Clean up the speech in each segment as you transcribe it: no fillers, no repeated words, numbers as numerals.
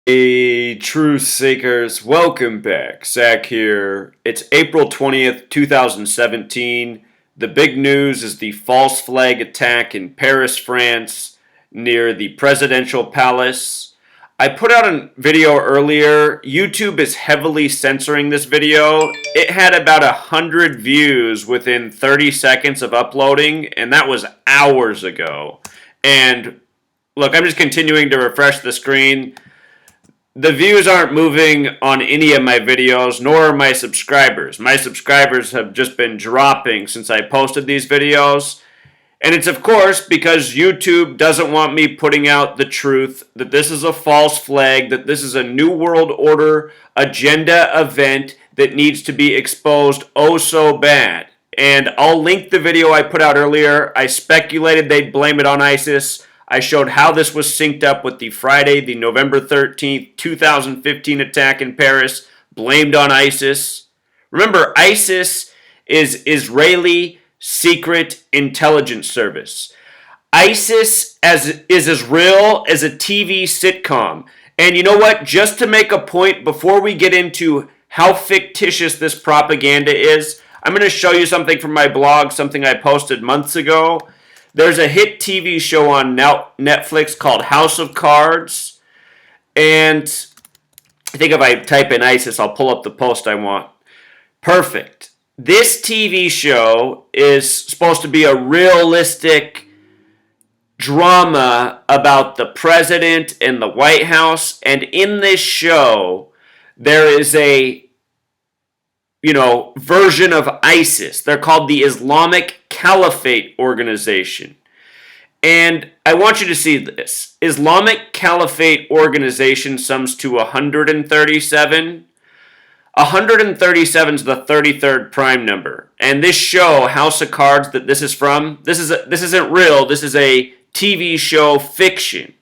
Hey, truth seekers, welcome back. Zach here. It's April 20th, 2017. The big news is the false flag attack in Paris, France, near the presidential palace. I put out a video earlier. YouTube is heavily censoring this video. It had about 100 views within 30 seconds of uploading, and that was hours ago. And look, I'm just continuing to refresh the screen. The views aren't moving on any of my videos, nor are my subscribers. My subscribers have just been dropping since I posted these videos. And it's, of course, because YouTube doesn't want me putting out the truth that this is a false flag, that this is a New World Order agenda event that needs to be exposed oh so bad. And I'll link the video I put out earlier. I speculated they'd blame it on ISIS. I showed how this was synced up with the Friday, the November 13th, 2015 attack in Paris, blamed on ISIS. Remember, ISIS is Israeli Secret Intelligence Service. ISIS is as real as a TV sitcom. And you know what? Just to make a point, before we get into how fictitious this propaganda is, I'm going to show you something from my blog, something I posted months ago. There's a hit TV show on Netflix called House of Cards. And I think if I type in ISIS, I'll pull up the post I want. Perfect. This TV show is supposed to be a realistic drama about the president and the White House. And in this show, there is a version of ISIS. They're called the Islamic Caliphate Organization. And I want you to see this. Islamic Caliphate Organization sums to 137. 137 is the 33rd prime number. And this show, House of Cards, that this is from, this isn't real. This is a TV show fiction.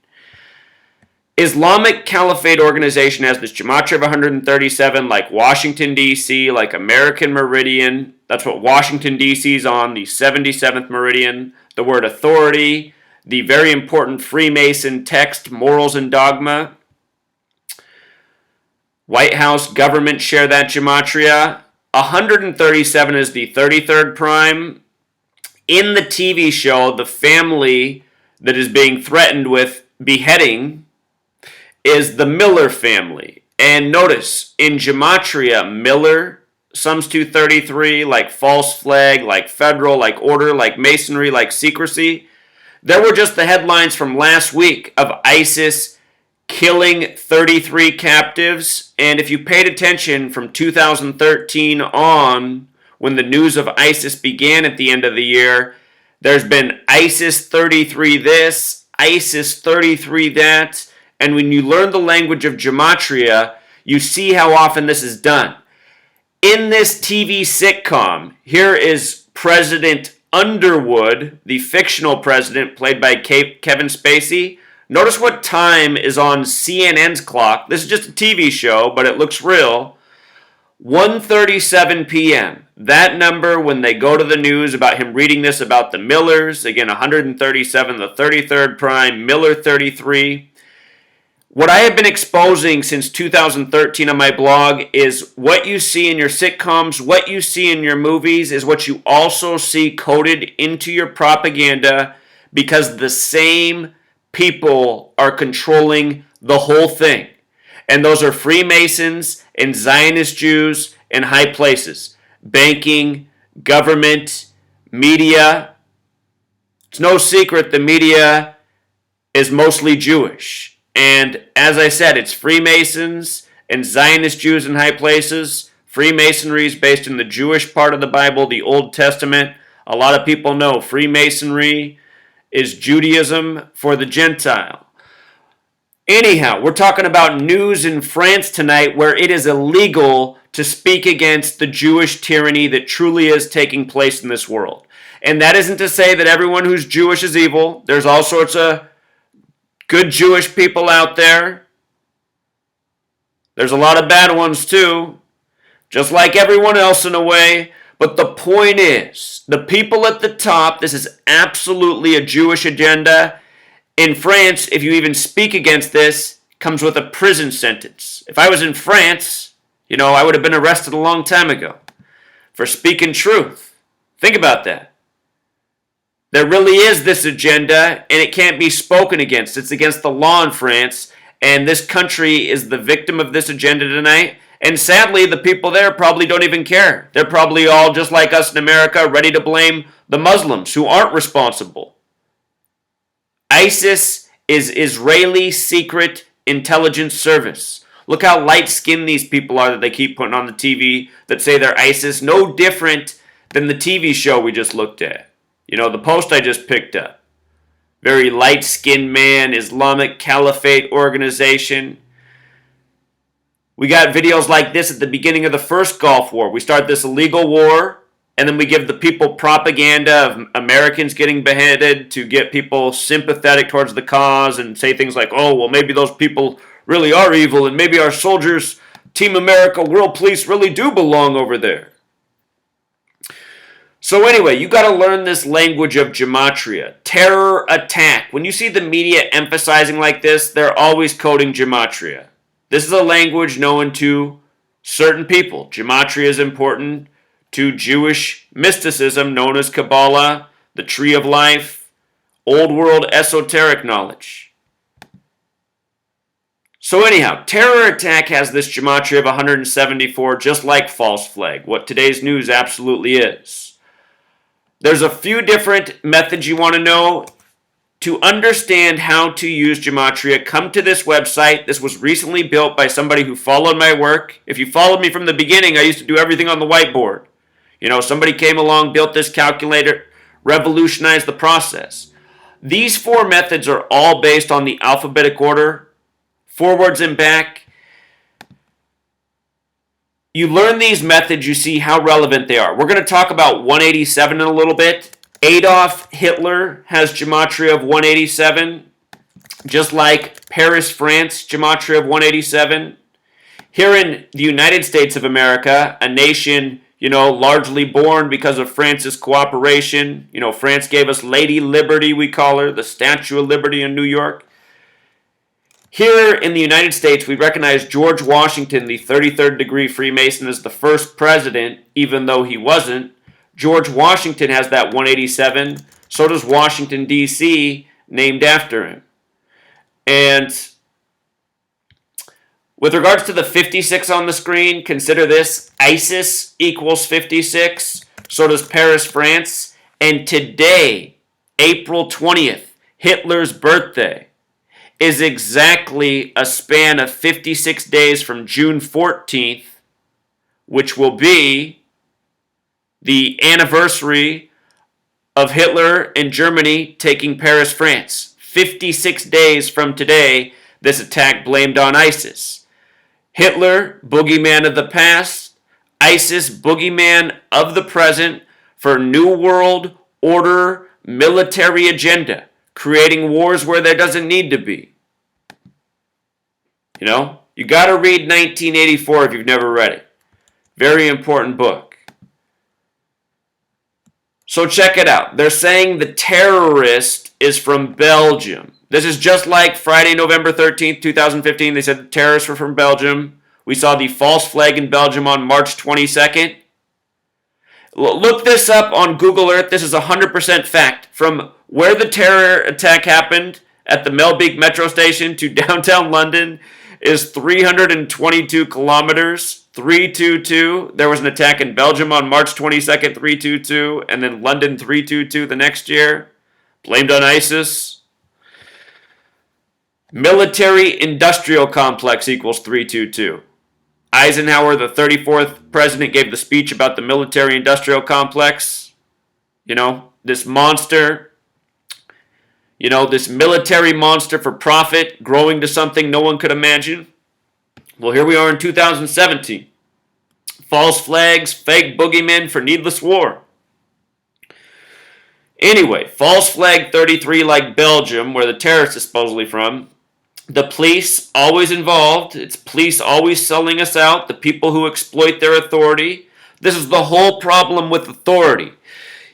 Islamic Caliphate Organization has this Gematria of 137, like Washington, D.C., like American Meridian. That's what Washington, D.C. is on, the 77th Meridian. The word authority, the very important Freemason text, Morals and Dogma. White House government share that Gematria. 137 is the 33rd prime. In the TV show, the family that is being threatened with beheading is the Miller family. And notice, in Gematria, Miller sums to 33, like false flag, like federal, like order, like masonry, like secrecy. There were just the headlines from last week of ISIS killing 33 captives. And if you paid attention from 2013 on, when the news of ISIS began at the end of the year, there's been ISIS 33 this, ISIS 33 that. And when you learn the language of Gematria, you see how often this is done. In this TV sitcom, here is President Underwood, the fictional president played by Kevin Spacey. Notice what time is on CNN's clock. This is just a TV show, but it looks real. 1:37 p.m. That number, when they go to the news about him reading this about the Millers, again, 137, the 33rd prime, Miller 33. What I have been exposing since 2013 on my blog is what you see in your sitcoms, what you see in your movies is what you also see coded into your propaganda, because the same people are controlling the whole thing. And those are Freemasons and Zionist Jews in high places. Banking, government, media. It's no secret the media is mostly Jewish. And as I said, it's Freemasons and Zionist Jews in high places. Freemasonry is based in the Jewish part of the Bible, the Old Testament. A lot of people know Freemasonry is Judaism for the Gentile. Anyhow, we're talking about news in France tonight where it is illegal to speak against the Jewish tyranny that truly is taking place in this world. And that isn't to say that everyone who's Jewish is evil. There's all sorts of good Jewish people out there. There's a lot of bad ones too, just like everyone else in a way. But the point is, the people at the top, this is absolutely a Jewish agenda. In France, if you even speak against this, comes with a prison sentence. If I was in France, I would have been arrested a long time ago for speaking truth. Think about that. There really is this agenda, and it can't be spoken against. It's against the law in France, and this country is the victim of this agenda tonight. And sadly, the people there probably don't even care. They're probably all just like us in America, ready to blame the Muslims who aren't responsible. ISIS is Israeli secret intelligence service. Look how light-skinned these people are that they keep putting on the TV that say they're ISIS. No different than the TV show we just looked at. The post I just picked up. Very light-skinned man, Islamic Caliphate organization. We got videos like this at the beginning of the first Gulf War. We start this illegal war, and then we give the people propaganda of Americans getting beheaded to get people sympathetic towards the cause and say things like, oh, well, maybe those people really are evil, and maybe our soldiers, Team America, World Police really do belong over there. So anyway, you got to learn this language of Gematria. Terror attack. When you see the media emphasizing like this, they're always coding Gematria. This is a language known to certain people. Gematria is important to Jewish mysticism known as Kabbalah, the Tree of Life, Old World esoteric knowledge. So anyhow, terror attack has this Gematria of 174, just like false flag, what today's news absolutely is. There's a few different methods you want to know. To understand how to use Gematria, come to this website. This was recently built by somebody who followed my work. If you followed me from the beginning, I used to do everything on the whiteboard. Somebody came along, built this calculator, revolutionized the process. These 4 methods are all based on the alphabetic order, forwards and back. You learn these methods, you see how relevant they are. We're going to talk about 187 in a little bit. Adolf Hitler has Gematria of 187, just like Paris, France, Gematria of 187. Here in the United States of America, a nation, largely born because of France's cooperation. France gave us Lady Liberty, we call her, the Statue of Liberty in New York. Here in the United States, we recognize George Washington, the 33rd degree Freemason, as the first president, even though he wasn't. George Washington has that 187. So does Washington, D.C., named after him. And with regards to the 56 on the screen, consider this. ISIS equals 56. So does Paris, France. And today, April 20th, Hitler's birthday, is exactly a span of 56 days from June 14th, which will be the anniversary of Hitler in Germany taking Paris, France. 56 days from today, this attack blamed on ISIS. Hitler, boogeyman of the past. ISIS, boogeyman of the present for New World Order military agenda. Creating wars where there doesn't need to be. You got to read 1984 if you've never read it. Very important book. So check it out. They're saying the terrorist is from Belgium. This is just like Friday, November 13th, 2015. They said the terrorists were from Belgium. We saw the false flag in Belgium on March 22nd. Look this up on Google Earth. This is 100% fact. From where the terror attack happened at the Melbeek metro station to downtown London is 322 kilometers. 322. There was an attack in Belgium on March 22nd, 322, and then London 322 the next year. Blamed on ISIS. Military-industrial complex equals 322. Eisenhower, the 34th president, gave the speech about the military-industrial complex. This monster, this military monster for profit, growing to something no one could imagine. Well, here we are in 2017. False flags, fake boogeymen for needless war. Anyway, false flag 33 like Belgium, where the terrorist is supposedly from. The police always involved. It's police always selling us out. The people who exploit their authority. This is the whole problem with authority.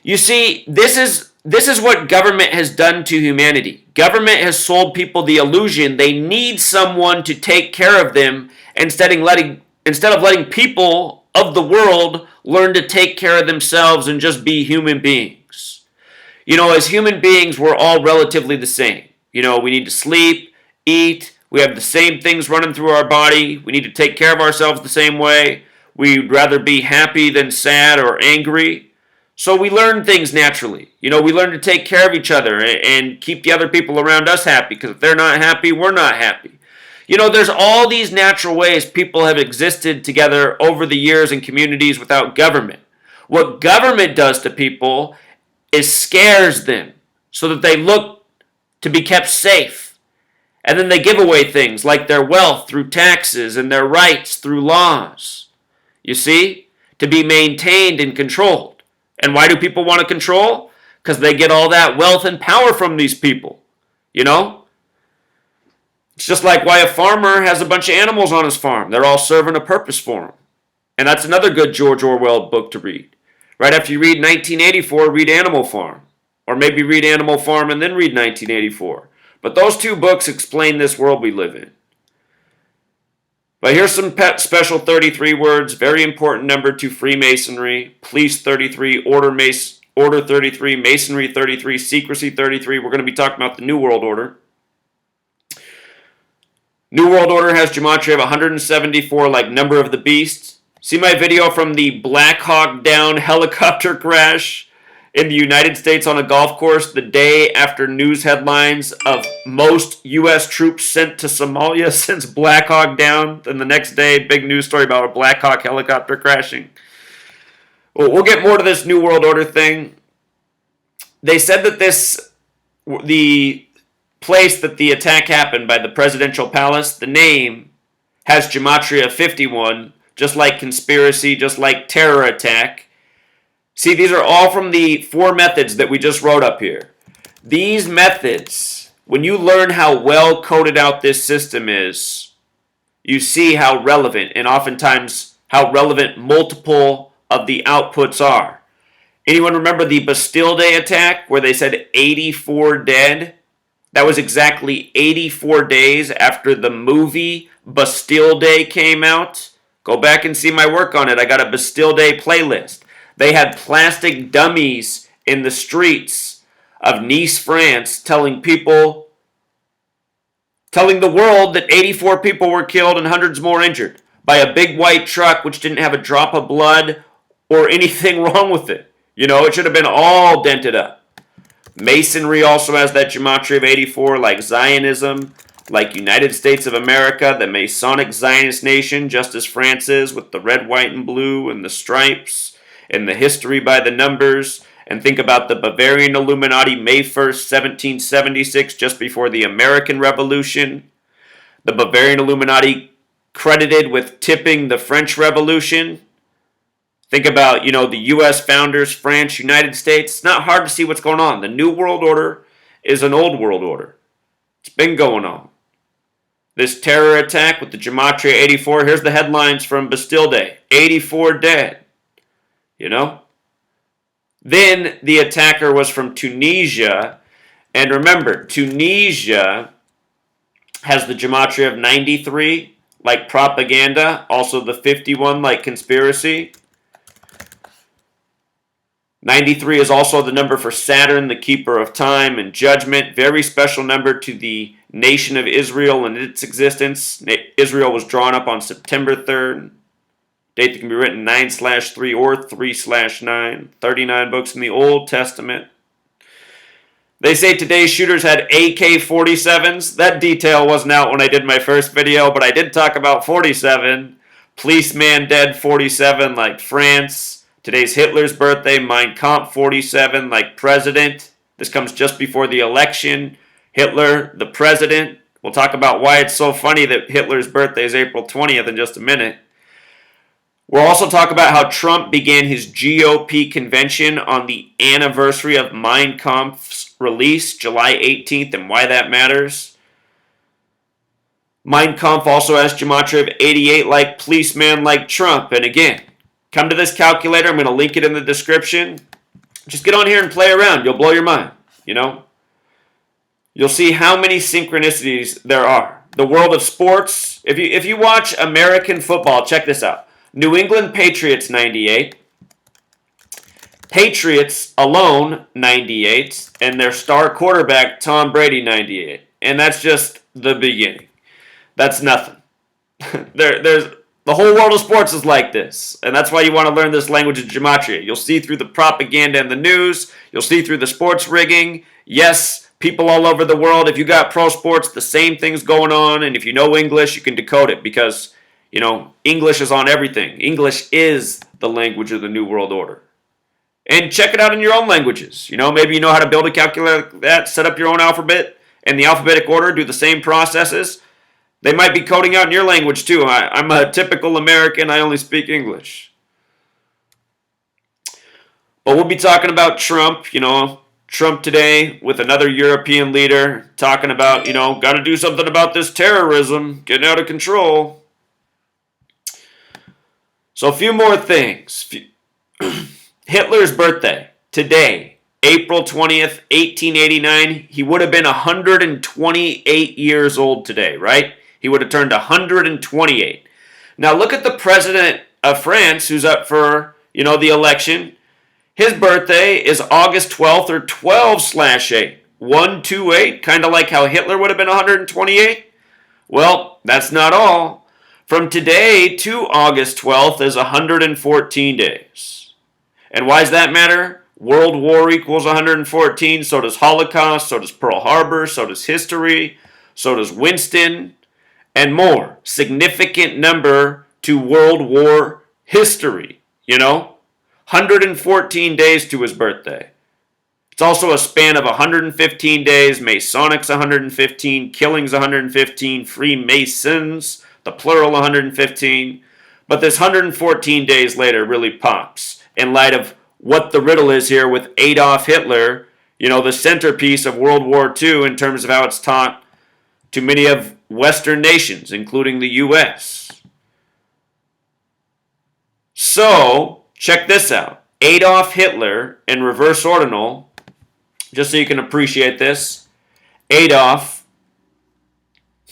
You see, this is what government has done to humanity. Government has sold people the illusion they need someone to take care of them instead of letting people of the world learn to take care of themselves and just be human beings. As human beings, we're all relatively the same. We need to sleep, eat, we have the same things running through our body, we need to take care of ourselves the same way. We'd rather be happy than sad or angry. So we learn things naturally. We learn to take care of each other and keep the other people around us happy, because if they're not happy, we're not happy. There's all these natural ways people have existed together over the years in communities without government. What government does to people is scares them so that they look to be kept safe. And then they give away things like their wealth through taxes and their rights through laws. You see? To be maintained and controlled. And why do people want to control? Because they get all that wealth and power from these people. It's just like why a farmer has a bunch of animals on his farm. They're all serving a purpose for him. And that's another good George Orwell book to read. Right after you read 1984, read Animal Farm. Or maybe read Animal Farm and then read 1984. But those two books explain this world we live in. But here's some special 33 words, very important number to Freemasonry, Police 33, Order 33, Masonry 33, Secrecy 33. We're going to be talking about the New World Order. New World Order has Gematria of 174, like number of the beast. See my video from the Black Hawk Down helicopter crash in the United States on a golf course the day after news headlines of most U.S. troops sent to Somalia since Black Hawk Down. Then the next day, big news story about a Black Hawk helicopter crashing. Well, we'll get more to this New World Order thing. They said that the place that the attack happened by the presidential palace, the name has Gematria 51, just like conspiracy, just like terror attack. See, these are all from the 4 methods that we just wrote up here. These methods, when you learn how well coded out this system is, you see how relevant, and oftentimes how relevant multiple of the outputs are. Anyone remember the Bastille Day attack where they said 84 dead? That was exactly 84 days after the movie Bastille Day came out. Go back and see my work on it. I got a Bastille Day playlist. They had plastic dummies in the streets of Nice, France, telling the world that 84 people were killed and hundreds more injured by a big white truck which didn't have a drop of blood or anything wrong with it. It should have been all dented up. Masonry also has that Gematria of 84, like Zionism, like United States of America, the Masonic Zionist nation, just as France is, with the red, white, and blue and the stripes. And the history by the numbers, and think about the Bavarian Illuminati, May 1st, 1776, just before the American Revolution. The Bavarian Illuminati credited with tipping the French Revolution. Think about, the U.S. founders, France, United States. It's not hard to see what's going on. The New World Order is an old world order. It's been going on. This terror attack with the Gematria 84, here's the headlines from Bastille Day. 84 dead. Then the attacker was from Tunisia. And remember, Tunisia has the Gematria of 93, like propaganda. Also the 51, like conspiracy. 93 is also the number for Saturn, the keeper of time and judgment. Very special number to the nation of Israel and its existence. Israel was drawn up on September 3rd. Date that can be written 9/3 or 3/9. 39 books in the Old Testament. They say today's shooters had AK-47s. That detail wasn't out when I did my first video, but I did talk about 47. Policeman dead 47 like France. Today's Hitler's birthday, Mein Kampf 47 like president. This comes just before the election. Hitler, the president. We'll talk about why it's so funny that Hitler's birthday is April 20th in just a minute. We'll also talk about how Trump began his GOP convention on the anniversary of Mein Kampf's release, July 18th, and why that matters. Mein Kampf also has Gematria of 88, like policeman, like Trump. And again, come to this calculator. I'm going to link it in the description. Just get on here and play around. You'll blow your mind, you'll see how many synchronicities there are. The world of sports, if you watch American football, check this out. New England Patriots 98, Patriots alone 98, and their star quarterback Tom Brady 98. And that's just the beginning. That's nothing. There's the whole world of sports is like this, and that's why you want to learn this language of Gematria. You'll see through the propaganda and the news. You'll see through the sports rigging. Yes, people all over the world. If you got pro sports, the same thing's going on, and if you know English, you can decode it because English is on everything. English is the language of the New World Order. And check it out in your own languages. Maybe you know how to build a calculator like that, set up your own alphabet in the alphabetic order, do the same processes. They might be coding out in your language too. I'm a typical American. I only speak English. But we'll be talking about Trump, Trump today with another European leader talking about, got to do something about this terrorism getting out of control. So a few more things. Hitler's birthday, today, April 20th, 1889. He would have been 128 years old today, right? He would have turned 128. Now look at the president of France who's up for, the election. His birthday is August 12th or 12/8. 128, kind of like how Hitler would have been 128. Well, that's not all. From today to August 12th is 114 days. And why does that matter? World War equals 114, so does Holocaust, so does Pearl Harbor, so does history, so does Winston, and more. Significant number to World War history, 114 days to his birthday. It's also a span of 115 days, Masonics 115, killings 115, Freemasons, the plural 115. But this 114 days later really pops in light of what the riddle is here with Adolf Hitler, the centerpiece of World War II in terms of how it's taught to many of Western nations, including the U.S. So, check this out. Adolf Hitler in reverse ordinal, just so you can appreciate this. Adolf,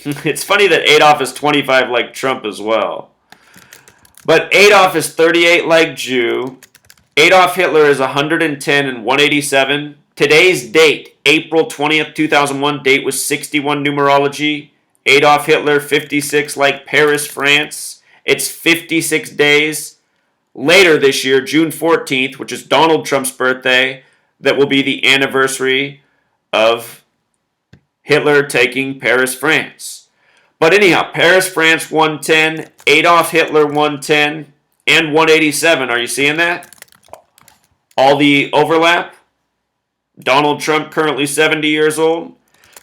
it's funny that Adolf is 25 like Trump as well. But Adolf is 38 like Jew. Adolf Hitler is 110 and 187. Today's date, April 20th, 2001, date was 61 numerology. Adolf Hitler, 56 like Paris, France. It's 56 days. Later this year, June 14th, which is Donald Trump's birthday, that will be the anniversary of Hitler taking Paris, France. But anyhow, Paris, France, 110, Adolf Hitler, 110, and 187. Are you seeing that? All the overlap? Donald Trump, currently 70 years old.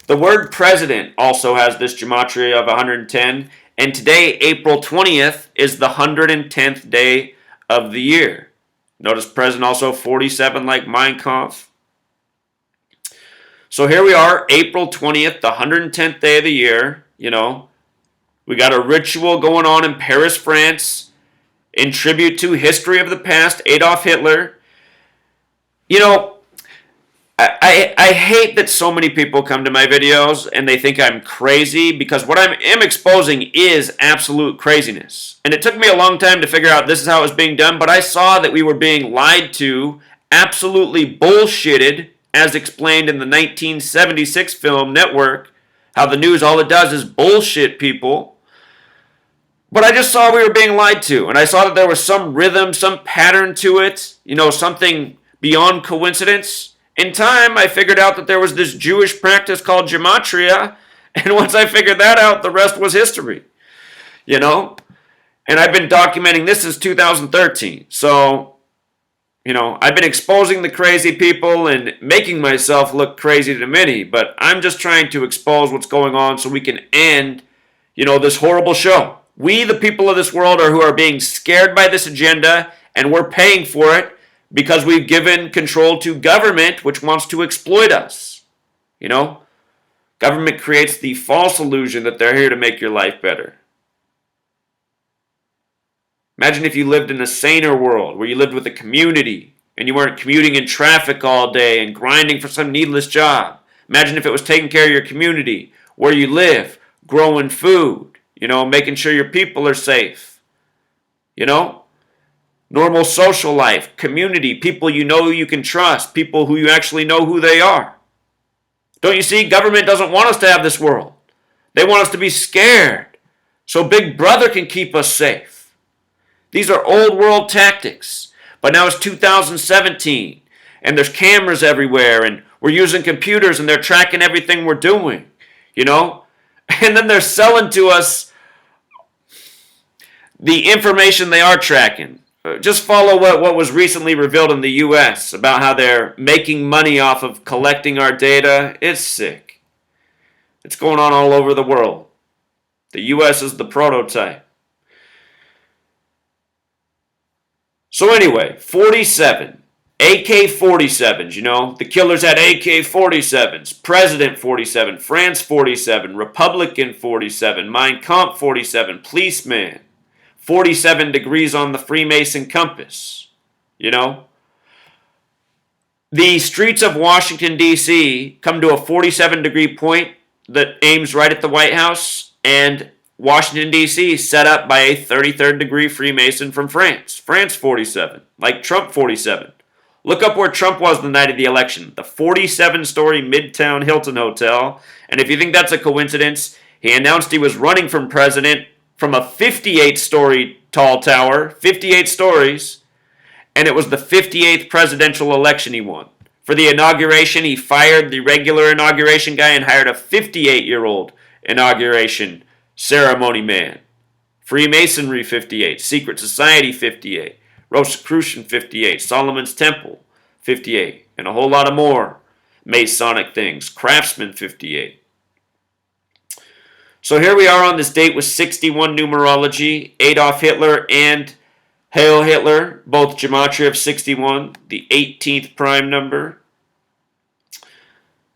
The word president also has this gematria of 110. And today, April 20th, is the 110th day of the year. Notice president also 47 like Mein Kampf. So here we are, April 20th, the 110th day of the year. We got a ritual going on in Paris, France, in tribute to history of the past, Adolf Hitler. I hate that so many people come to my videos and they think I'm crazy because what I am exposing is absolute craziness. And it took me a long time to figure out this is how it was being done, but I saw that we were being lied to, absolutely bullshitted, as explained in the 1976 film Network, how the news, all it does is bullshit people. But I just saw we were being lied to, and I saw that there was some rhythm, some pattern to it, something beyond coincidence. In time, I figured out that there was this Jewish practice called Gematria, and once I figured that out, the rest was history. And I've been documenting this since 2013. So, I've been exposing the crazy people and making myself look crazy to many, but I'm just trying to expose what's going on so we can end, this horrible show. We, the people of this world, who are being scared by this agenda, and we're paying for it, because we've given control to government, which wants to exploit us. Government creates the false illusion that they're here to make your life better. Imagine if you lived in a saner world, where you lived with a community, and you weren't commuting in traffic all day and grinding for some needless job. Imagine if it was taking care of your community, where you live, growing food, making sure your people are safe, normal social life, community, people you can trust, people who you actually know who they are. Don't you see? Government doesn't want us to have this world. They want us to be scared so Big Brother can keep us safe. These are old world tactics. But now it's 2017 and there's cameras everywhere and we're using computers and they're tracking everything we're doing, And then they're selling to us the information they are tracking. Just follow what was recently revealed in the U.S. about how they're making money off of collecting our data. It's sick. It's going on all over the world. The U.S. is the prototype. So anyway, 47. AK-47s, the killers had AK-47s. President 47, France 47, Republican 47, Mein Kampf 47, Policeman. 47 degrees on the Freemason compass, The streets of Washington, D.C. come to a 47-degree point that aims right at the White House, and Washington, D.C. set up by a 33rd degree Freemason from France. France 47, like Trump 47. Look up where Trump was the night of the election, the 47-story Midtown Hilton Hotel, and if you think that's a coincidence, he announced he was running for president from a 58-story tall tower, 58 stories, and it was the 58th presidential election he won. For the inauguration, he fired the regular inauguration guy and hired a 58-year-old inauguration ceremony man. Freemasonry 58, Secret Society 58, Rosicrucian 58, Solomon's Temple 58, and a whole lot of more Masonic things. Craftsman 58. So here we are on this date with 61 numerology, Adolf Hitler and Heil Hitler, both Gematria of 61, the 18th prime number.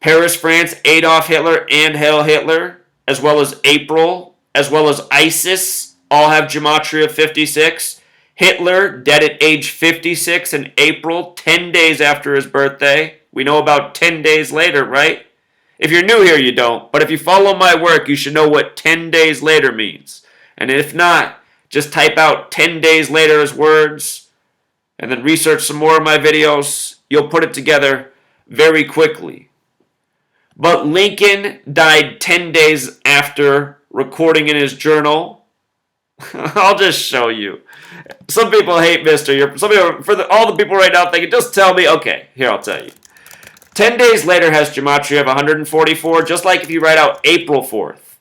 Paris, France, Adolf Hitler and Heil Hitler, as well as April, as well as ISIS, all have Gematria of 56. Hitler, dead at age 56 in April, 10 days after his birthday. We know about 10 days later, right? If you're new here, you don't. But if you follow my work, you should know what 10 days later means. And if not, just type out 10 days later as words and then research some more of my videos. You'll put it together very quickly. But Lincoln died 10 days after recording in his journal. I'll just show you. Some people hate Mr. All the people right now thinking, just tell me. Okay, here, I'll tell you. 10 days later has Gematria of 144, just like if you write out April 4th.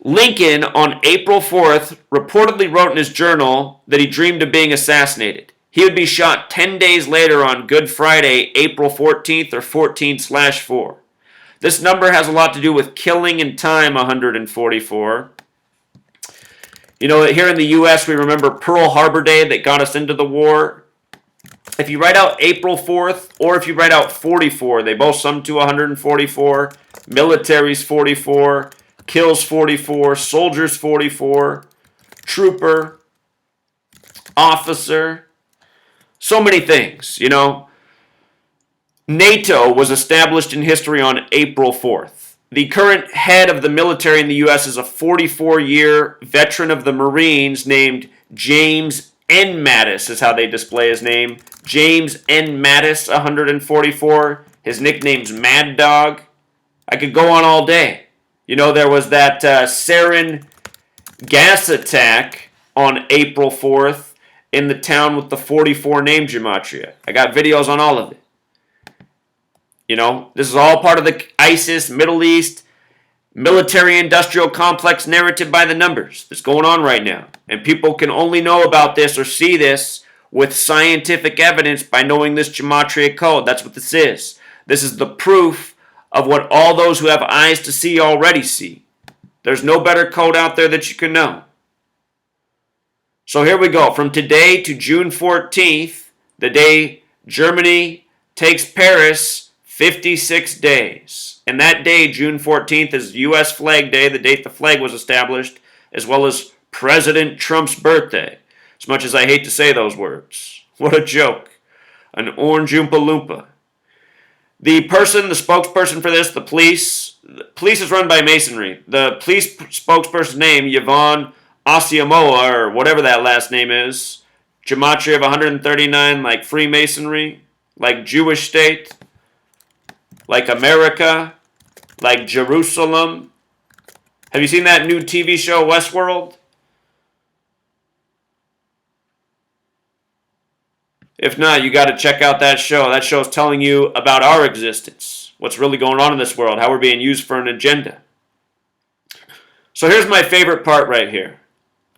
Lincoln, on April 4th, reportedly wrote in his journal that he dreamed of being assassinated. He would be shot 10 days later on Good Friday, April 14th or 14/4. This number has a lot to do with killing in time, 144. Here in the U.S., we remember Pearl Harbor Day that got us into the war. If you write out April 4th, or if you write out 44, they both sum to 144. Military's 44, kills 44, soldiers 44, trooper, officer, so many things, NATO was established in history on April 4th. The current head of the military in the U.S. is a 44-year veteran of the Marines named James N. Mattis, is how they display his name. James N. Mattis, 144. His nickname's Mad Dog. I could go on all day. There was that sarin gas attack on April 4th in the town with the 44 name Gematria. I got videos on all of it. This is all part of the ISIS, Middle East, military-industrial complex narrative by the numbers that's going on right now. And people can only know about this or see this with scientific evidence by knowing this Gematria code. That's what this is. This is the proof of what all those who have eyes to see already see. There's no better code out there that you can know. So here we go. From today to June 14th, the day Germany takes Paris, 56 days. And that day, June 14th, is U.S. Flag Day, the date the flag was established, as well as President Trump's birthday. As much as I hate to say those words. What a joke. An orange Oompa Loompa. The spokesperson for this, the police is run by Masonry. The police spokesperson's name, Yvonne Asiamoah, or whatever that last name is, Gematria of 139, like Freemasonry, like Jewish state, like America, like Jerusalem. Have you seen that new TV show, Westworld? If not, you got to check out that show. That show's telling you about our existence, what's really going on in this world, how we're being used for an agenda. So here's my favorite part right here.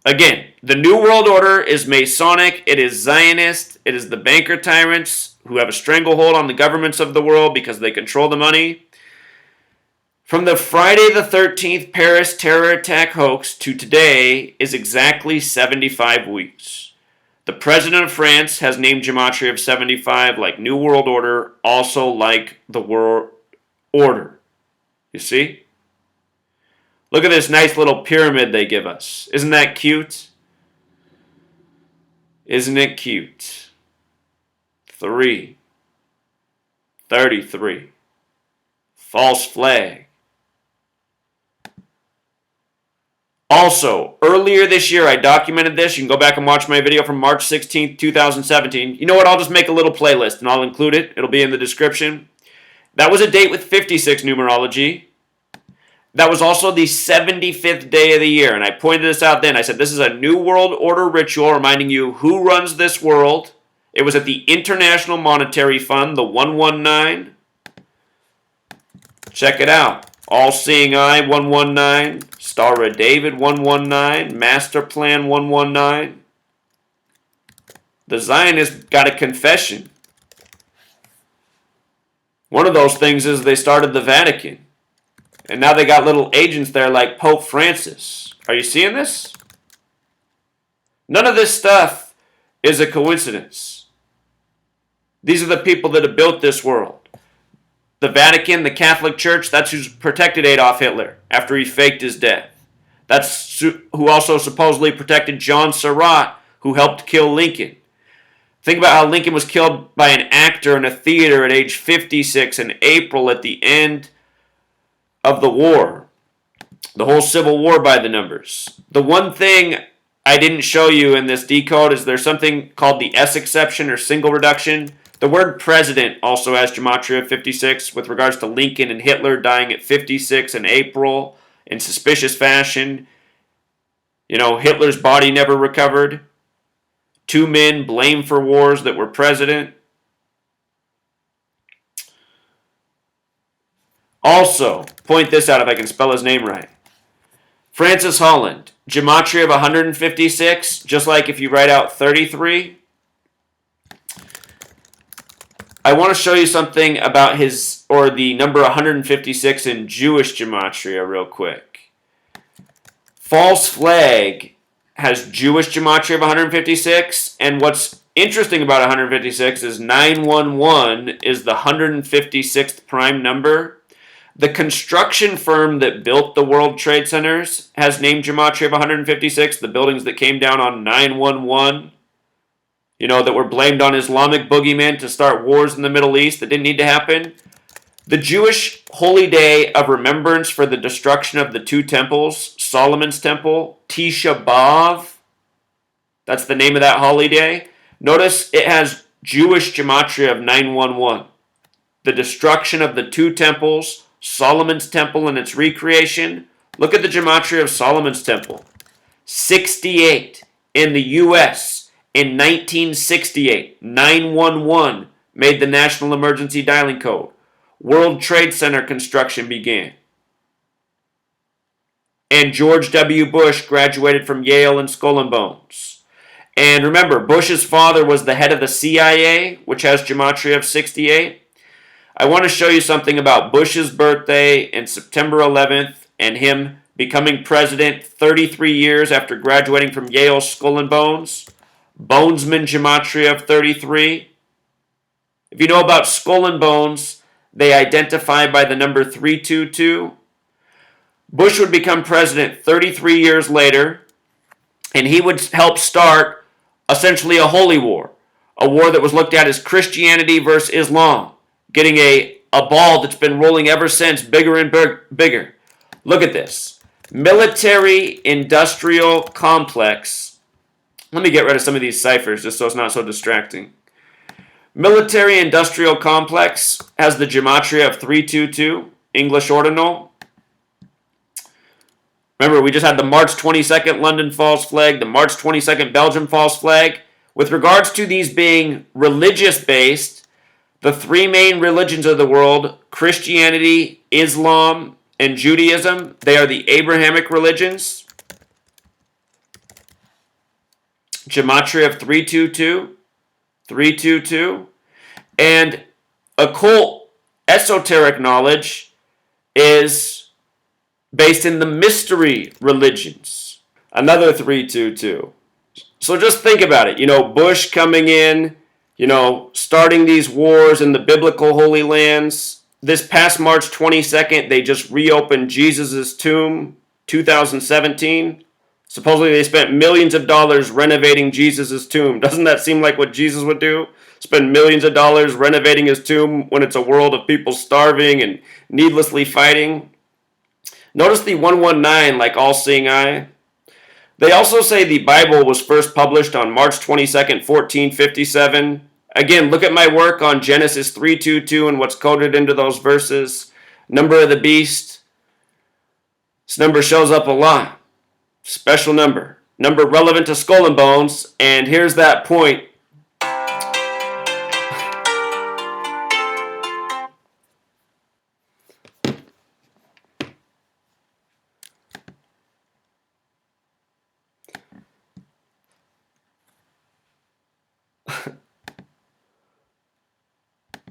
Again, the New World Order is Masonic, it is Zionist, it is the banker tyrants who have a stranglehold on the governments of the world because they control the money. From the Friday the 13th Paris terror attack hoax to today is exactly 75 weeks. The President of France has named Gematria of 75 like New World Order, also like the World Order. You see? Look at this nice little pyramid they give us. Isn't that cute? Isn't it cute? 3. 33. False flag. Also, earlier this year I documented this. You can go back and watch my video from March 16th, 2017. You know what? I'll just make a little playlist and I'll include it. It'll be in the description. That was a date with 56 numerology. That was also the 75th day of the year, and I pointed this out then. I said, this is a New World Order ritual reminding you who runs this world. It was at the International Monetary Fund, the 119. Check it out. All-Seeing Eye, 119. Star of David, 119. Master Plan, 119. The Zionists got a confession. One of those things is they started the Vatican. And now they got little agents there like Pope Francis. Are you seeing this? None of this stuff is a coincidence. These are the people that have built this world. The Vatican, the Catholic Church, that's who protected Adolf Hitler after he faked his death. That's who also supposedly protected John Surratt, who helped kill Lincoln. Think about how Lincoln was killed by an actor in a theater at age 56 in April at the end of the war. The whole Civil War by the numbers. The one thing I didn't show you in this decode is there's something called the S exception or single reduction. The word president also has Gematria 56 with regards to Lincoln and Hitler dying at 56 in April in suspicious fashion. You know, Hitler's body never recovered. 2 men blamed for wars that were president. Also, point this out if I can spell his name right. Francis Holland, Gematria of 156, just like if you write out 33. I want to show you something about the number 156 in Jewish Gematria real quick. False flag has Jewish Gematria of 156, and what's interesting about 156 is 911 is the 156th prime number. The construction firm that built the World Trade Centers has named Gematria of 156, the buildings that came down on 911, you know, that were blamed on Islamic boogeymen to start wars in the Middle East that didn't need to happen. The Jewish holy day of remembrance for the destruction of the 2 temples, Solomon's Temple, Tisha B'Av, that's the name of that holy day. Notice it has Jewish Gematria of 911. The destruction of the 2 temples, Solomon's Temple and its recreation. Look at the Gematria of Solomon's Temple. 68 in the U.S. in 1968. 911 made the National Emergency Dialing Code. World Trade Center construction began. And George W. Bush graduated from Yale and Skull and Bones. And remember, Bush's father was the head of the CIA, which has Gematria of 68. I want to show you something about Bush's birthday in September 11th and him becoming president 33 years after graduating from Yale Skull and Bones. Bonesman Gematria of 33. If you know about Skull and Bones, they identify by the number 322. Bush would become president 33 years later, and he would help start essentially a holy war, a war that was looked at as Christianity versus Islam, getting a a ball that's been rolling ever since, bigger and bigger. Look at this. Military industrial complex. Let me get rid of some of these ciphers just so it's not so distracting. Military industrial complex has the gematria of 322, English ordinal. Remember, we just had the March 22nd London false flag, the March 22nd Belgium false flag. With regards to these being religious-based, the three main religions of the world, Christianity, Islam, and Judaism, they are the Abrahamic religions. Gematria of 322, 322. And occult, esoteric knowledge is based in the mystery religions. Another 322. So just think about it. Bush coming in, starting these wars in the biblical Holy Lands. This past March 22nd, they just reopened Jesus' tomb, 2017. Supposedly they spent millions of dollars renovating Jesus' tomb. Doesn't that seem like what Jesus would do? Spend millions of dollars renovating his tomb when it's a world of people starving and needlessly fighting. Notice the 119, like all-seeing eye. They also say the Bible was first published on March 22nd, 1457. Again, look at my work on Genesis 3:22 and what's coded into those verses. Number of the beast. This number shows up a lot. Special number. Number relevant to Skull and Bones. And here's that point.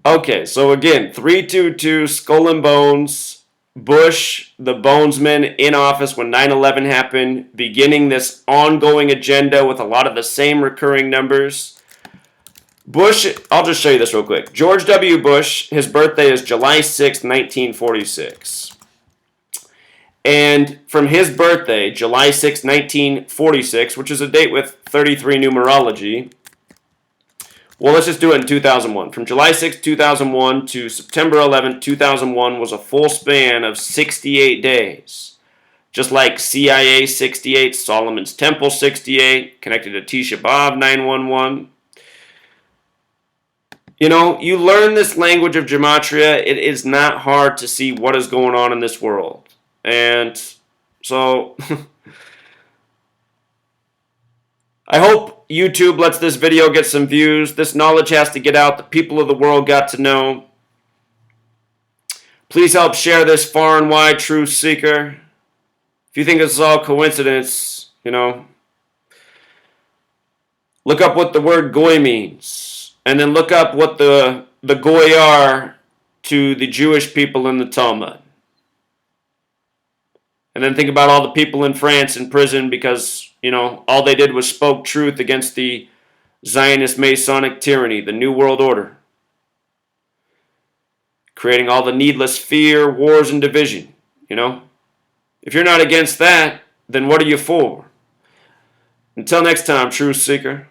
Okay, so again, 322, Skull and Bones, Bush, the Bonesman, in office when 9/11 happened, beginning this ongoing agenda with a lot of the same recurring numbers. Bush, I'll just show you this real quick. George W. Bush, his birthday is July 6, 1946. And from his birthday, July 6, 1946, which is a date with 33 numerology, well, let's just do it in 2001. From July 6, 2001 to September 11, 2001 was a full span of 68 days. Just like CIA 68, Solomon's Temple 68, connected to Tisha B'Av 911. You learn this language of Gematria, it is not hard to see what is going on in this world. And so I hope YouTube lets this video get some views. This knowledge has to get out. The people of the world got to know. Please help share this far and wide, truth seeker. If you think this is all coincidence, look up what the word goy means. And then look up what the goy are to the Jewish people in the Talmud. And then think about all the people in France in prison because, all they did was spoke truth against the Zionist Masonic tyranny, the New World Order. Creating all the needless fear, wars, and division, If you're not against that, then what are you for? Until next time, truth seeker.